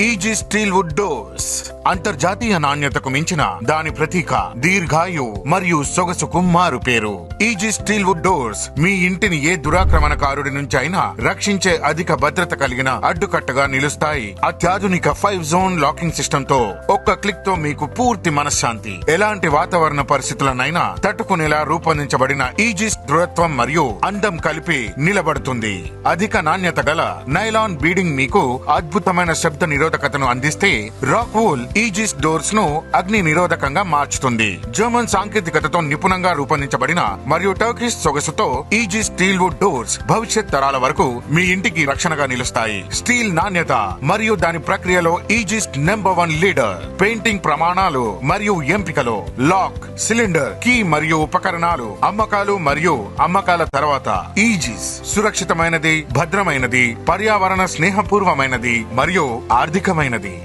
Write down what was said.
ఈజిస్ steel would doors అంతర్జాతీయ నాణ్యతకు మించిన దాని ప్రతీక, దీర్ఘాయు మరియు సొగసుకు మారు పేరు. ఈజిస్ స్టీల్ వుడ్ డోర్స్ మీ ఇంటిని ఏ దురాక్రమణకారుడి నుంచి అయినా రక్షించే అధిక భద్రత కలిగిన అడ్డుకట్టగా నిలుస్తాయి. అత్యాధునిక 5 జోన్ లాకింగ్ సిస్టమ్ తో ఒక్క క్లిక్ తో మీకు పూర్తి మనశ్శాంతి. ఎలాంటి వాతావరణ పరిస్థితులనైనా తట్టుకునేలా రూపొందించబడిన ఈజిస్ దృఢత్వం మరియు అందం కలిపి నిలబడుతుంది. అధిక నాణ్యత గల నైలాన్ బీడింగ్ మీకు అద్భుతమైన శబ్ద నిరోధకతను అందిస్తే, రాక్ వూల్ ఈజిస్ డోర్స్ ను అగ్ని నిరోధకంగా మార్చుతుంది. జర్మన్ సాంకేతికతతో నిపుణంగా రూపొందించబడిన మరియు టర్కిష్ సొగసుతో ఈజిస్ స్టీల్ వుడ్ డోర్స్ భవిష్యత్ తరాల వరకు మీ ఇంటికి రక్షణగా నిలుస్తాయి. స్టీల్ నాణ్యత మరియు దాని ప్రక్రియలో ఈజిస్ నెంబర్ 1 లీడర్. పెయింటింగ్ ప్రమాణాలు మరియు ఎంపికలో లాక్, సిలిండర్, కీ మరియు ఉపకరణాలు, అమ్మకాలు మరియు అమ్మకాల తర్వాత ఈజిస్ సురక్షితమైనది, భద్రమైనది, పర్యావరణ స్నేహపూర్వమైనది మరియు ఆర్థికమైనది.